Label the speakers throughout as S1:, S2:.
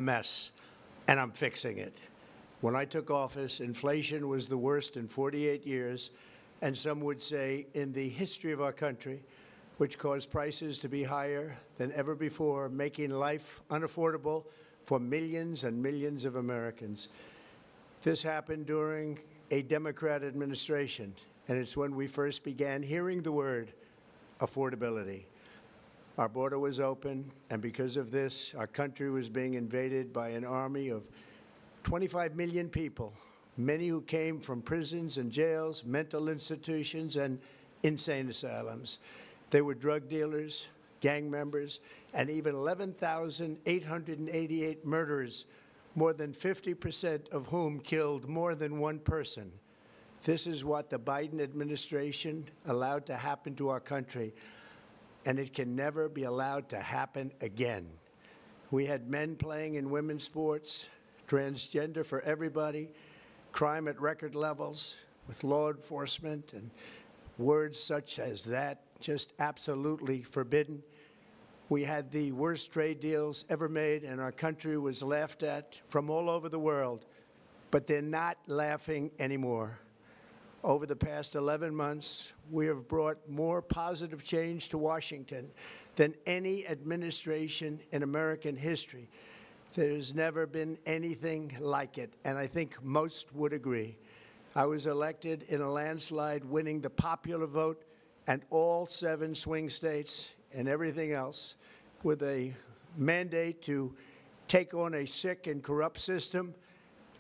S1: mess, and I'm fixing it. When I took office, inflation was the worst in 48 years, and some would say in the history of our country, which caused prices to be higher than ever before, making life unaffordable for millions and millions of Americans. This happened during a Democrat administration, and it's when we first began hearing the word affordability. Our border was open, and because of this, our country was being invaded by an army of 25 million people, many who came from prisons and jails, mental institutions, and insane asylums. They were drug dealers, gang members, and even 11,888 murderers, more than 50% of whom killed more than one person. This is what the Biden administration allowed to happen to our country, and it can never be allowed to happen again. We had men playing in women's sports, transgender for everybody, crime at record levels with law enforcement, and words such as that just absolutely forbidden. We had the worst trade deals ever made, and our country was laughed at from all over the world, but they're not laughing anymore. Over the past 11 months, we have brought more positive change to Washington than any administration in American history. There's never been anything like it, and I think most would agree. I was elected in a landslide, winning the popular vote and all 7 swing states and everything else, with a mandate to take on a sick and corrupt system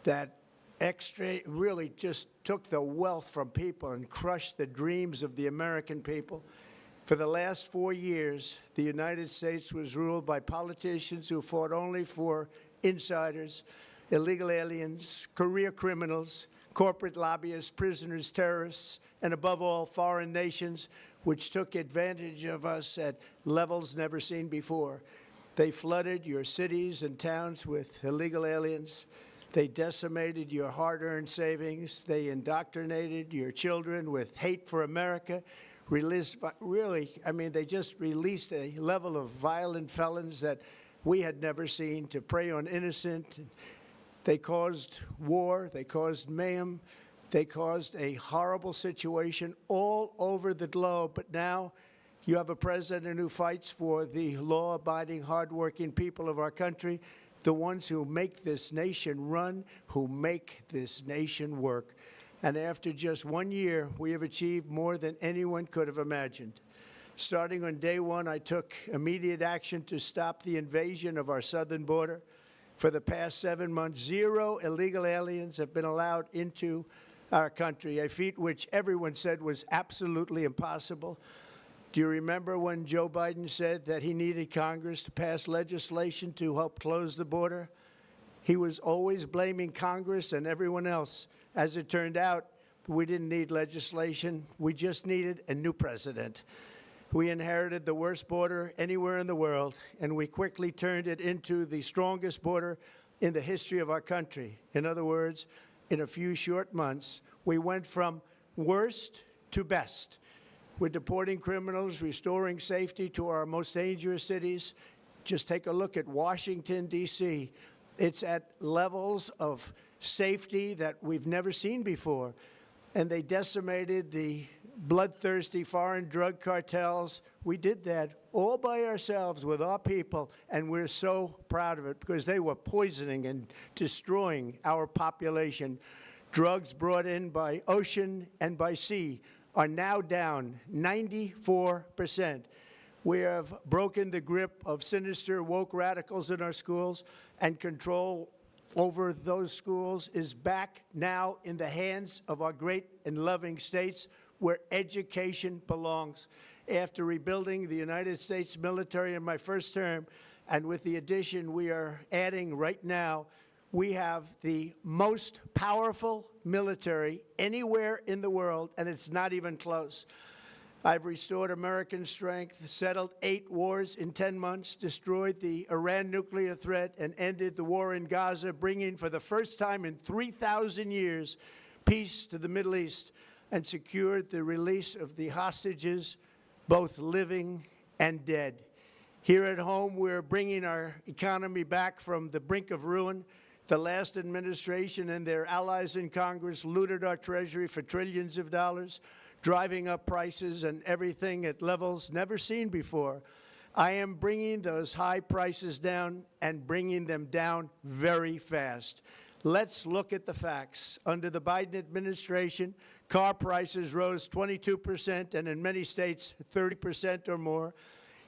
S1: that really just took the wealth from people and crushed the dreams of the American people. For the last 4 years, the United States was ruled by politicians who fought only for insiders, illegal aliens, career criminals, corporate lobbyists, prisoners, terrorists, and above all, foreign nations, which took advantage of us at levels never seen before. They flooded your cities and towns with illegal aliens. They decimated your hard-earned savings. They indoctrinated your children with hate for America. They just released a level of violent felons that we had never seen to prey on innocent. They caused war. They caused mayhem. They caused a horrible situation all over the globe. But now you have a president who fights for the law-abiding, hardworking people of our country, the ones who make this nation run, who make this nation work. And after just 1 year, we have achieved more than anyone could have imagined. Starting on day one, I took immediate action to stop the invasion of our southern border. For the past 7 months, 0 illegal aliens have been allowed into our country, a feat which everyone said was absolutely impossible. Do you remember when Joe Biden said that he needed Congress to pass legislation to help close the border? He was always blaming Congress and everyone else. As it turned out, we didn't need legislation. We just needed a new president. We inherited the worst border anywhere in the world, and we quickly turned it into the strongest border in the history of our country. In other words, in a few short months, we went from worst to best. We're deporting criminals, restoring safety to our most dangerous cities. Just take a look at Washington, D.C. It's at levels of safety that we've never seen before. And they decimated the bloodthirsty foreign drug cartels. We did that all by ourselves with our people, and we're so proud of it because they were poisoning and destroying our population. Drugs brought in by ocean and by sea are now down 94%. We have broken the grip of sinister woke radicals in our schools, and control over those schools is back now in the hands of our great and loving states where education belongs. After rebuilding the United States military in my first term, and with the addition we are adding right now, we have the most powerful military anywhere in the world, and it's not even close. I've restored American strength, settled 8 wars in 10 months, destroyed the Iran nuclear threat, and ended the war in Gaza, bringing for the first time in 3,000 years peace to the Middle East, and secured the release of the hostages, both living and dead. Here at home, we're bringing our economy back from the brink of ruin. The last administration and their allies in Congress looted our Treasury for trillions of dollars, driving up prices and everything at levels never seen before. I am bringing those high prices down and bringing them down very fast. Let's look at the facts. Under the Biden administration, car prices rose 22% and in many states 30% or more.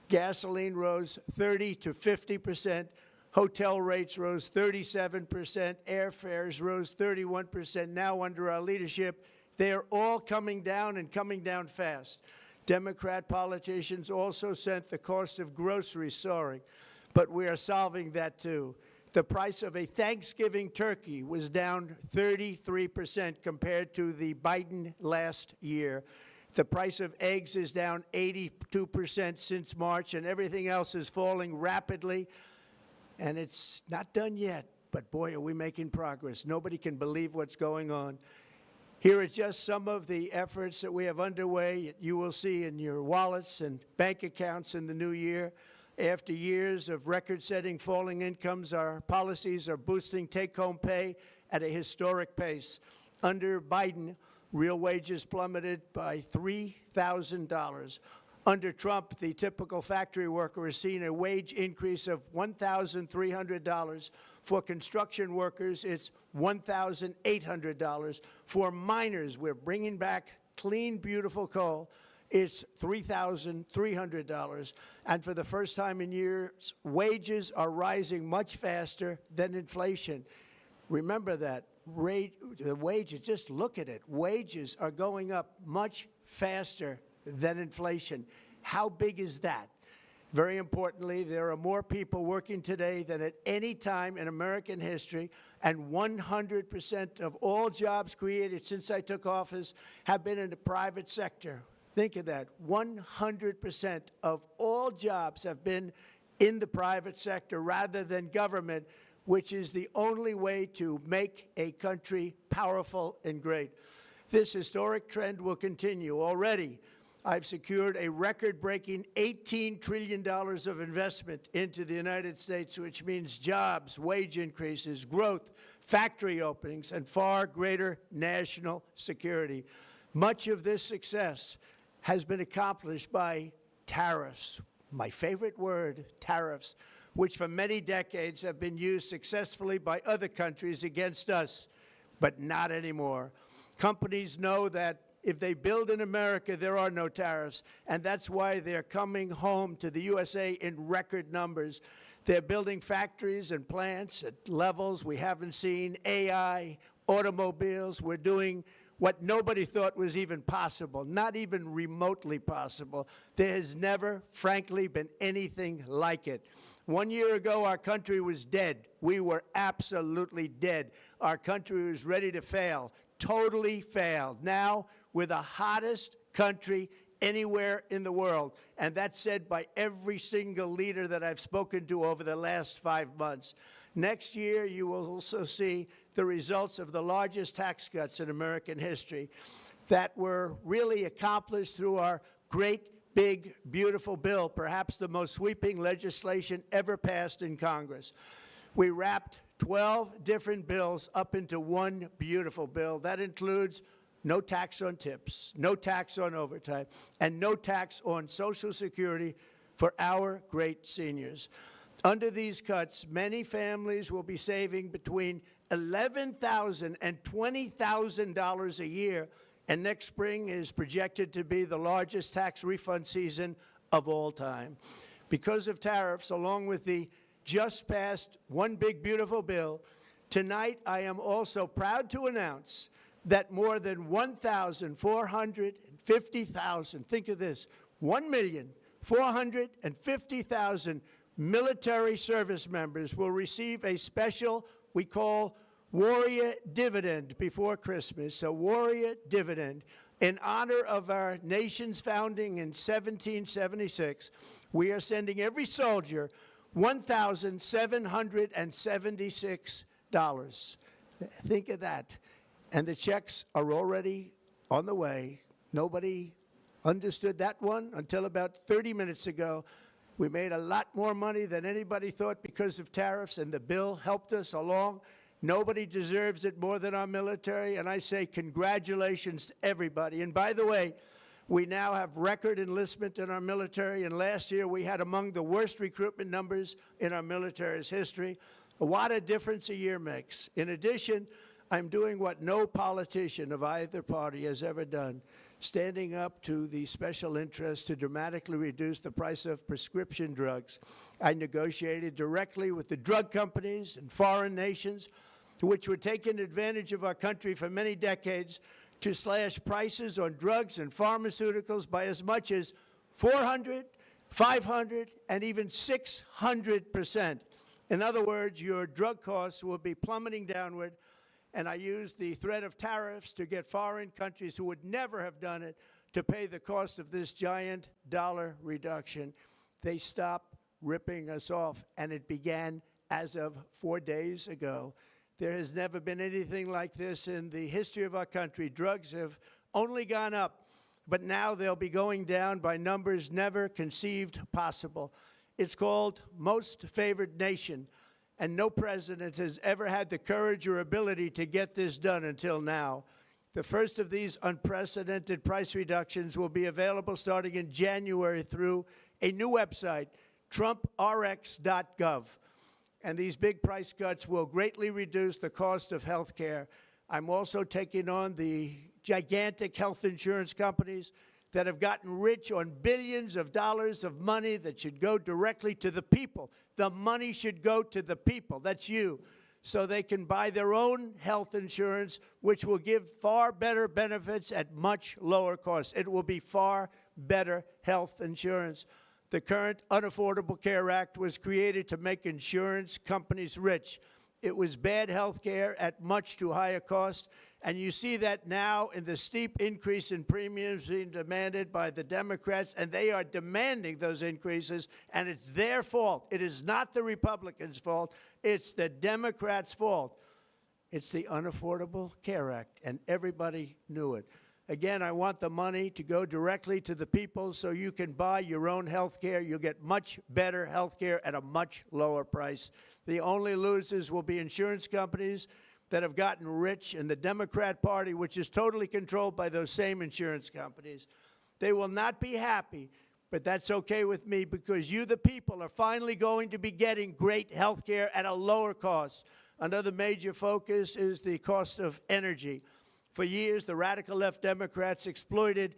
S1: Gasoline rose 30 to 50%. Hotel rates rose 37%. Airfares rose 31%. Now under our leadership, they are all coming down and coming down fast. Democrat politicians also sent the cost of groceries soaring, but we are solving that too. The price of a Thanksgiving turkey was down 33% compared to the Biden last year. The price of eggs is down 82% since March, and everything else is falling rapidly. And it's not done yet, but boy, are we making progress. Nobody can believe what's going on. Here are just some of the efforts that we have underway. You will see in your wallets and bank accounts in the new year. After years of record-setting falling incomes, our policies are boosting take-home pay at a historic pace. Under Biden, real wages plummeted by $3,000. Under Trump, the typical factory worker has seen a wage increase of $1,300. For construction workers, it's $1,800. For miners, we're bringing back clean, beautiful coal. It's $3,300. And for the first time in years, wages are rising much faster than inflation. Remember that. The wages, just look at it. Wages are going up much faster than inflation. How big is that? Very importantly, there are more people working today than at any time in American history, and 100% of all jobs created since I took office have been in the private sector. Think of that. 100% of all jobs have been in the private sector rather than government, which is the only way to make a country powerful and great. This historic trend will continue. Already, I've secured a record-breaking $18 trillion of investment into the United States, which means jobs, wage increases, growth, factory openings, and far greater national security. Much of this success has been accomplished by tariffs. My favorite word, tariffs, which for many decades have been used successfully by other countries against us, but not anymore. Companies know that if they build in America, there are no tariffs, and that's why they're coming home to the USA in record numbers. They're building factories and plants at levels we haven't seen, AI, automobiles. We're doing what nobody thought was even possible, not even remotely possible. There has never, frankly, been anything like it. 1 year ago, our country was dead. We were absolutely dead. Our country was ready to fail, totally failed. Now, we're the hottest country anywhere in the world, and that's said by every single leader that I've spoken to over the last 5 months. Next year, you will also see the results of the largest tax cuts in American history that were really accomplished through our great, big, beautiful bill, perhaps the most sweeping legislation ever passed in Congress. We wrapped 12 different bills up into one beautiful bill. That includes no tax on tips, no tax on overtime, and no tax on Social Security for our great seniors. Under these cuts, many families will be saving between $11,000 and $20,000 a year, and next spring is projected to be the largest tax refund season of all time. Because of tariffs, along with the just passed One Big Beautiful Bill, tonight I am also proud to announce that more than 1,450,000, think of this, 1,450,000 military service members will receive a special, we call Warrior Dividend before Christmas, a Warrior Dividend. In honor of our nation's founding in 1776, we are sending every soldier $1,776. Think of that. And the checks are already on the way. Nobody understood that one until about 30 minutes ago. We made a lot more money than anybody thought because of tariffs, and the bill helped us along. Nobody deserves it more than our military, and I say congratulations to everybody. And by the way, we now have record enlistment in our military, and last year we had among the worst recruitment numbers in our military's history. What a difference a year makes. In addition, I'm doing what no politician of either party has ever done, standing up to the special interests to dramatically reduce the price of prescription drugs. I negotiated directly with the drug companies and foreign nations, which were taking advantage of our country for many decades, to slash prices on drugs and pharmaceuticals by as much as 400, 500, and even 600%. In other words, your drug costs will be plummeting downward, and I used the threat of tariffs to get foreign countries who would never have done it to pay the cost of this giant dollar reduction. They stopped ripping us off, and it began as of 4 days ago. There has never been anything like this in the history of our country. Drugs have only gone up, but now they'll be going down by numbers never conceived possible. It's called most favored nation, and no president has ever had the courage or ability to get this done until now. The first of these unprecedented price reductions will be available starting in January through a new website, trumprx.gov. And these big price cuts will greatly reduce the cost of health care. I'm also taking on the gigantic health insurance companies that have gotten rich on billions of dollars of money that should go directly to the people. The money should go to the people, that's you, so they can buy their own health insurance, which will give far better benefits at much lower costs. It will be far better health insurance. The current Unaffordable Care Act was created to make insurance companies rich. It was bad health care at much too high a cost, and you see that now in the steep increase in premiums being demanded by the Democrats, and they are demanding those increases, and it's their fault. It is not the Republicans' fault. It's the Democrats' fault. It's the Unaffordable Care Act, and everybody knew it. Again, I want the money to go directly to the people so you can buy your own health care. You'll get much better health care at a much lower price. The only losers will be insurance companies that have gotten rich, and the Democrat Party, which is totally controlled by those same insurance companies. They will not be happy, but that's okay with me, because you, the people, are finally going to be getting great health care at a lower cost. Another major focus is the cost of energy. For years, the radical left Democrats exploited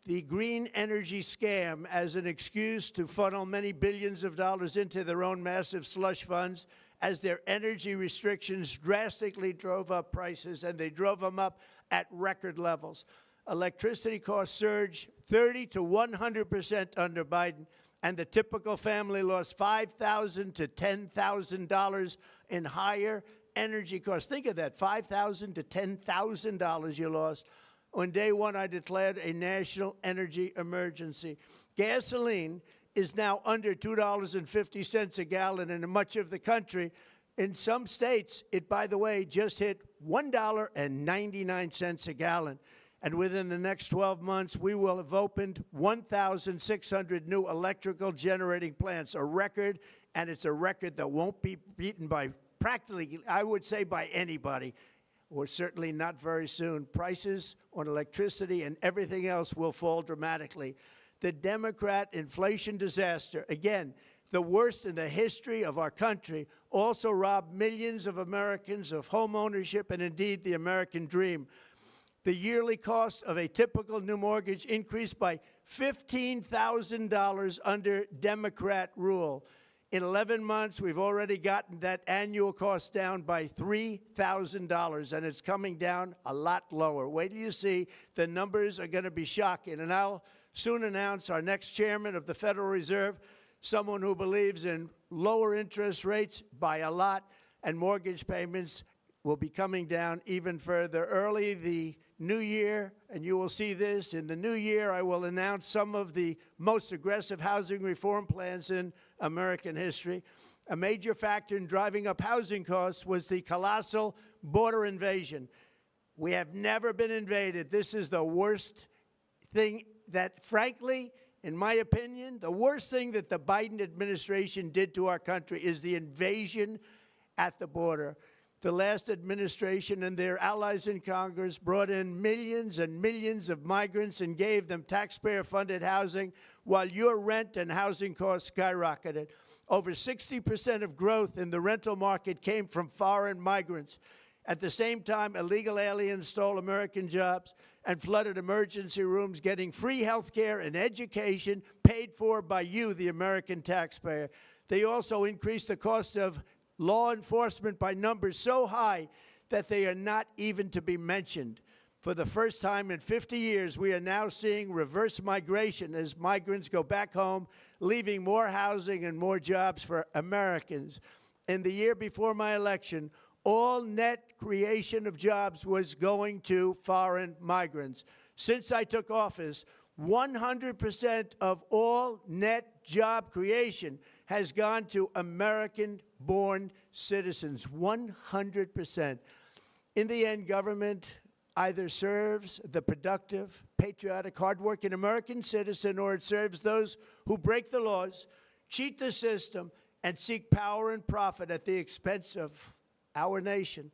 S1: the green energy scam as an excuse to funnel many billions of dollars into their own massive slush funds, as their energy restrictions drastically drove up prices, and they drove them up at record levels. Electricity costs surged 30 to 100% under Biden, and the typical family lost $5,000 to $10,000 in higher energy costs. Think of that, $5,000 to $10,000 you lost. On day one, I declared a national energy emergency. Gasoline is now under $2.50 a gallon in much of the country. In some states, it, by the way, just hit $1.99 a gallon. And within the next 12 months, we will have opened 1,600 new electrical generating plants, a record, and it's a record that won't be beaten by practically, I would say, by anybody, or certainly not very soon. Prices on electricity and everything else will fall dramatically. The Democrat inflation disaster, again, the worst in the history of our country, also robbed millions of Americans of home ownership and indeed the American dream. The yearly cost of a typical new mortgage increased by $15,000 under Democrat rule. In 11 months, we've already gotten that annual cost down by $3,000, and it's coming down a lot lower. Wait till you see. The numbers are going to be shocking. And I'll soon announce our next chairman of the Federal Reserve, someone who believes in lower interest rates by a lot, and mortgage payments will be coming down even further. Early the new year, and you will see this, in the new year, I will announce some of the most aggressive housing reform plans in American history. A major factor in driving up housing costs was the colossal border invasion. We have never been invaded. This is the worst thing that, frankly, in my opinion, the worst thing that the Biden administration did to our country is the invasion at the border. The last administration and their allies in Congress brought in millions and millions of migrants and gave them taxpayer-funded housing while your rent and housing costs skyrocketed. Over 60% of growth in the rental market came from foreign migrants. At the same time, illegal aliens stole American jobs and flooded emergency rooms, getting free health care and education paid for by you, the American taxpayer. They also increased the cost of law enforcement by numbers so high that they are not even to be mentioned. For the first time in 50 years, we are now seeing reverse migration as migrants go back home, leaving more housing and more jobs for Americans. In the year before my election, all net creation of jobs was going to foreign migrants. Since I took office, 100% of all net job creation has gone to American-born citizens, 100%. In the end, government either serves the productive, patriotic, hardworking American citizen, or it serves those who break the laws, cheat the system, and seek power and profit at the expense of our nation.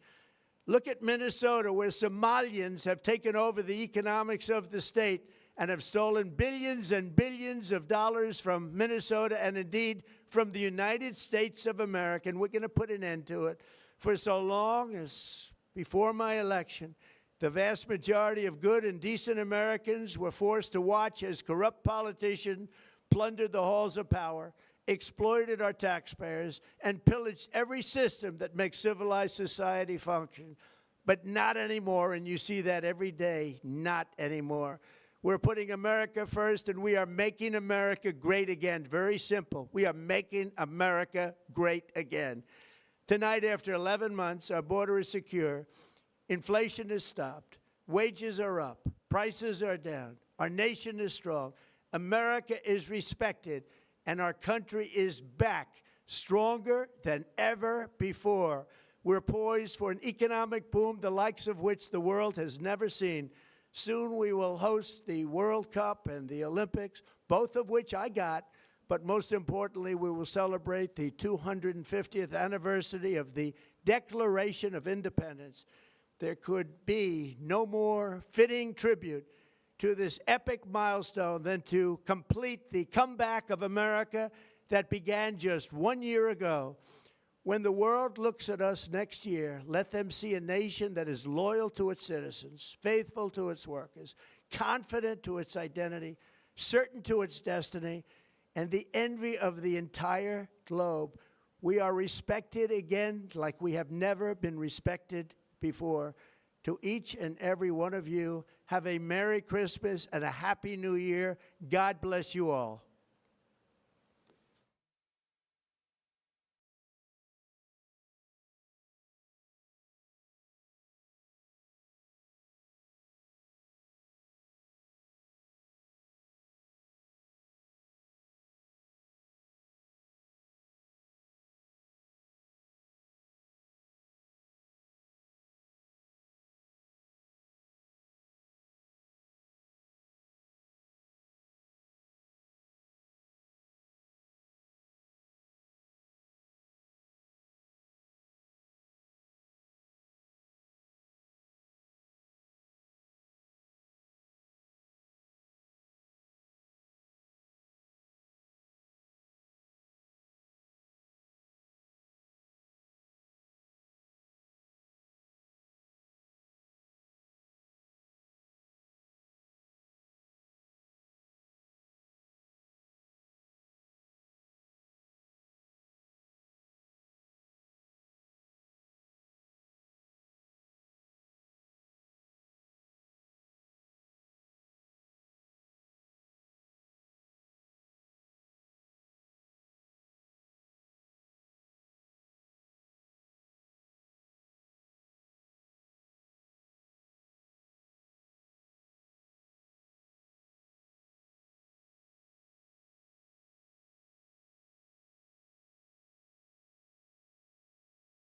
S1: Look at Minnesota, where Somalians have taken over the economics of the state and have stolen billions and billions of dollars from Minnesota and indeed from the United States of America. And we're going to put an end to it. For so long as before my election, the vast majority of good and decent Americans were forced to watch as corrupt politicians plundered the halls of power, exploited our taxpayers, and pillaged every system that makes civilized society function. But not anymore, and you see that every day, not anymore. We're putting America first, and we are making America great again. Very simple. We are making America great again. Tonight, after 11 months, our border is secure. Inflation is stopped. Wages are up. Prices are down. Our nation is strong. America is respected. And our country is back, stronger than ever before. We're poised for an economic boom, the likes of which the world has never seen. Soon we will host the World Cup and the Olympics, both of which I got. But most importantly, we will celebrate the 250th anniversary of the Declaration of Independence. There could be no more fitting tribute to this epic milestone than to complete the comeback of America that began just 1 year ago. When the world looks at us next year, let them see a nation that is loyal to its citizens, faithful to its workers, confident to its identity, certain to its destiny, and the envy of the entire globe. We are respected again like we have never been respected before. To each and every one of you, have a Merry Christmas and a Happy New Year. God bless you all.